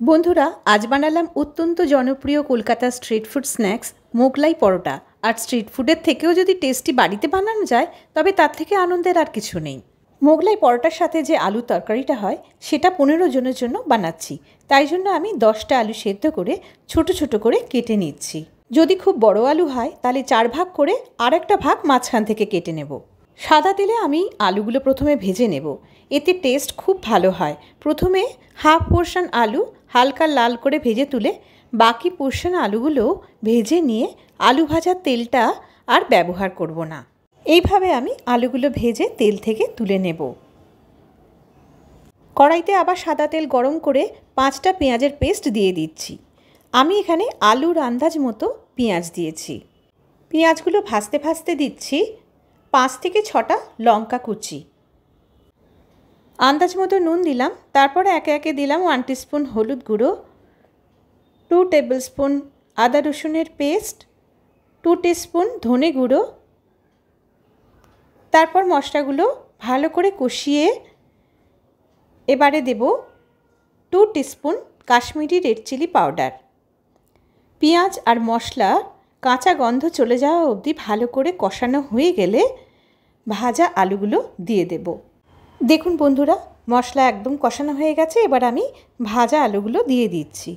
বন্ধুরা, আজ বানালাম অত্যন্ত জনপ্রিয় Kolkata street food snacks Mughlai paratha. আর স্ট্রিট ফুডের থেকেও যদি টেস্টি বাড়িতে বানানো যায় তবে তার থেকে আনন্দের আর কিছু নেই। মোগলাই পরোটার সাথে যে আলু তরকারিটা হয় সেটা 15 জনের জন্য বানাচ্ছি। তাই জন্য আমি 10টা আলু সেদ্ধ করে ছোট ছোট করে কেটে নিচ্ছি। যদি খুব বড় আলু হয় তাহলে 4 ভাগ করে আর একটা ভাগ মাঝখান থেকে কেটে নেব। সাদা তেলে আমি আলুগুলো প্রথমে ভেজে নেব, এতে টেস্ট খুব ভালো হয়। প্রথমে হাফ পোর্শন আলু হালকা লাল করে ভেজে তুলে বাকি পোর্শন আলুগুলো ভেজে নিয়ে আলু ভাজার তেলটা আর ব্যবহার করব না। এইভাবে আমি আলুগুলো ভেজে তেল থেকে তুলে নেব। কড়াইতে আবার সাদা তেল গরম করে 5টা পেঁয়াজের পেস্ট দিয়ে দিচ্ছি। আমি এখানে আলুর আন্দাজ মতো পেঁয়াজ দিয়েছি। পেঁয়াজগুলো ভাজতে ভাজতে দিচ্ছি 5 থেকে 6টা লঙ্কা কুচি। আন্দাজ মতো নুন দিলাম। তারপরে একে একে দিলাম 1 টিস্পুন হলুদ গুঁড়ো, 2 টেবিল স্পুন আদা রসুনের পেস্ট, 2 টিস্পুন ধনে গুঁড়ো। তারপর মশলাগুলো ভালো করে কষিয়ে এবারে দেব 2 teaspoon Kashmiri red chilli powder. পেঁয়াজ আর মশলা কাঁচা গন্ধ চলে যাওয়া অবধি ভালো করে কষানো হয়ে গেলে ভাজা আলুগুলো দিয়ে দেব। দেখুন বন্ধুরা, মশলা একদম কষানো হয়ে গেছে। এবার আমি ভাজা আলুগুলো দিয়ে দিচ্ছি।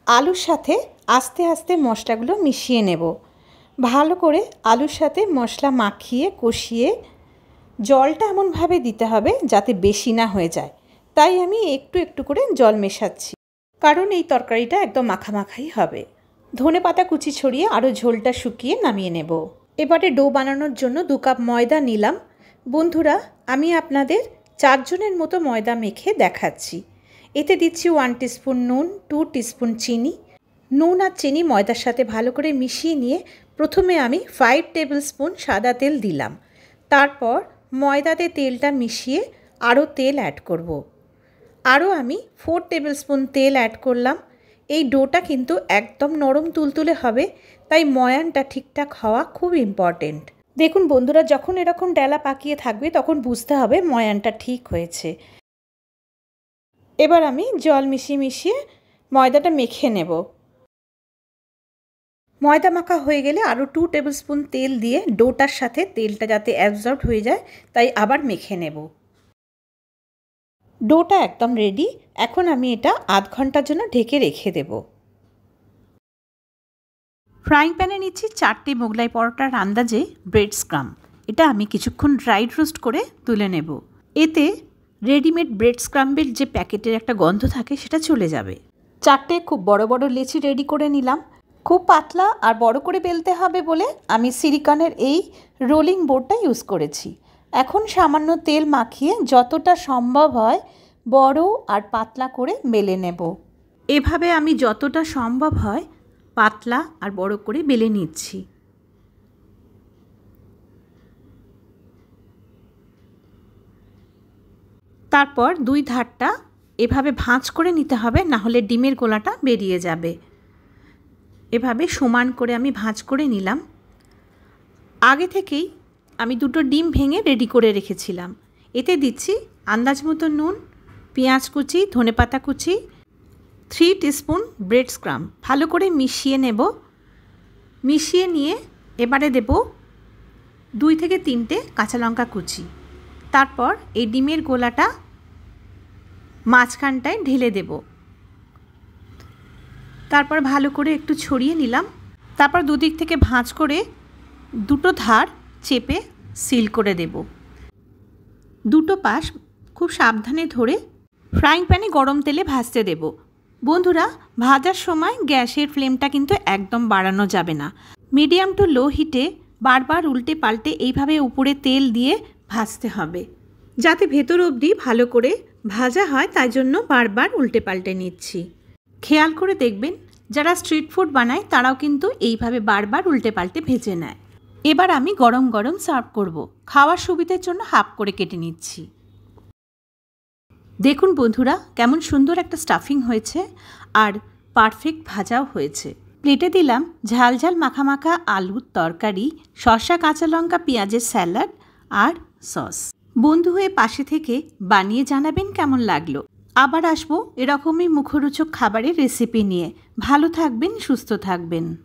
আলুর সাথে আস্তে আস্তে মশলাগুলো মিশিয়ে নেব। ভালো করে আলুর সাথে মশলা মাখিয়ে কষিয়ে জলটা এমনভাবে দিতে হবে যাতে বেশি না হয়ে যায়। তাই আমি একটু একটু করে জল মেশাচ্ছি, কারণ এই তরকারিটা একদম মাখামাখাই হবে। ধনেপাতা কুচি ছড়িয়ে আরও ঝোলটা শুকিয়ে নামিয়ে নেব। এবারে ডো বানানোর জন্য 2 কাপ ময়দা নিলাম। বন্ধুরা, আমি আপনাদের 4 জনের মতো ময়দা মেখে দেখাচ্ছি। এতে দিচ্ছি 1 টিস্পুন নুন, 2 টিস্পুন চিনি। নুন আর চিনি ময়দার সাথে ভালো করে মিশিয়ে নিয়ে প্রথমে আমি 5 টেবিল স্পুন সাদা তেল দিলাম। তারপর ময়দাতে তেলটা মিশিয়ে আরও তেল অ্যাড করব। আরও আমি 4 টেবিল স্পুন তেল অ্যাড করলাম। এই ডোটা কিন্তু একদম নরম তুলতুলে হবে, তাই ময়ানটা ঠিকঠাক হওয়া খুব ইম্পর্টেন্ট। দেখুন বন্ধুরা, যখন এরকম ডেলা পাকিয়ে থাকবে তখন বুঝতে হবে ময়ানটা ঠিক হয়েছে। এবার আমি জল মিশিয়ে মিশিয়ে ময়দাটা মেখে নেব। ময়দা মাখা হয়ে গেলে আরও 2 টেবিল স্পুন তেল দিয়ে ডোটার সাথে তেলটা যাতে অ্যাবজর্ব হয়ে যায় তাই আবার মেখে নেব। ডোটা একদম রেডি। এখন আমি এটা আধ ঘন্টার জন্য ঢেকে রেখে দেব। ফ্রাইং প্যানে নিচ্ছি 4টে মোগলাই পরোটার আন্দাজে ব্রেড স্ক্রাম্ব। এটা আমি কিছুক্ষণ ড্রাই রোস্ট করে তুলে নেব। এতে রেডিমেড ব্রেড স্ক্রাম্বের যে প্যাকেটের একটা গন্ধ থাকে সেটা চলে যাবে। 4টে খুব বড় বড় লেচি রেডি করে নিলাম। খুব পাতলা আর বড় করে বেলতে হবে বলে আমি সিলিকনের এই রোলিং বোর্ডটা ইউজ করেছি। এখন সামান্য তেল মাখিয়ে যতটা সম্ভব হয় বড় আর পাতলা করে বেলে নেব। এভাবে আমি যতটা সম্ভব হয় পাতলা আর বড় করে বেলে নিচ্ছি। তারপর 2 ধারটা এভাবে ভাঁজ করে নিতে হবে, না হলে ডিমের গোলাটা বেরিয়ে যাবে। এভাবে সমান করে আমি ভাঁজ করে নিলাম। আগে থেকেই আমি 2টো ডিম ভেঙে রেডি করে রেখেছিলাম। এতে দিচ্ছি আন্দাজ মতো নুন, পেঁয়াজ কুচি, ধনেপাতা কুচি, 3 টিস্পুন ব্রেড স্ক্রাম্ব। ভালো করে মিশিয়ে নেব। মিশিয়ে নিয়ে এবারে দেব 2 থেকে 3টে কাঁচা লঙ্কা কুচি। তারপর এই ডিমের গোলাটা মাঝখানটায় ঢেলে দেব। তারপর ভালো করে একটু ছড়িয়ে নিলাম। তারপর দুদিক থেকে ভাঁজ করে 2টো ধার চেপে সিল করে দেব। 2টো পাশ খুব সাবধানে ধরে ফ্রাইং প্যানে গরম তেলে ভাজতে দেব। বন্ধুরা, ভাজার সময় গ্যাসের ফ্লেমটা কিন্তু একদম বাড়ানো যাবে না। মিডিয়াম টু লো হিটে বারবার উল্টে পাল্টে এইভাবে উপরে তেল দিয়ে ভাজতে হবে, যাতে ভেতর অবধি ভালো করে ভাজা হয়। তাই জন্য বারবার উল্টে পাল্টে নিচ্ছি। খেয়াল করে দেখবেন, যারা স্ট্রিট ফুড বানায় তারাও কিন্তু এইভাবে বারবার উল্টে পাল্টে ভেজে নেয়। এবার আমি গরম গরম সার্ভ করব। খাওয়ার সুবিধার জন্য হাফ করে কেটে নিচ্ছি। দেখুন বন্ধুরা, কেমন সুন্দর একটা স্টাফিং হয়েছে আর পারফেক্ট ভাজাও হয়েছে। প্লেটে দিলাম ঝাল ঝাল মাখা মাখা আলুর তরকারি, শসা, কাঁচা লঙ্কা, পেঁয়াজের স্যালাড আর সস। বন্ধু হয়ে পাশে থেকে বানিয়ে জানাবেন কেমন লাগলো। আবার আসবো এরকমই মুখরোচক খাবারের রেসিপি নিয়ে। ভালো থাকবেন, সুস্থ থাকবেন।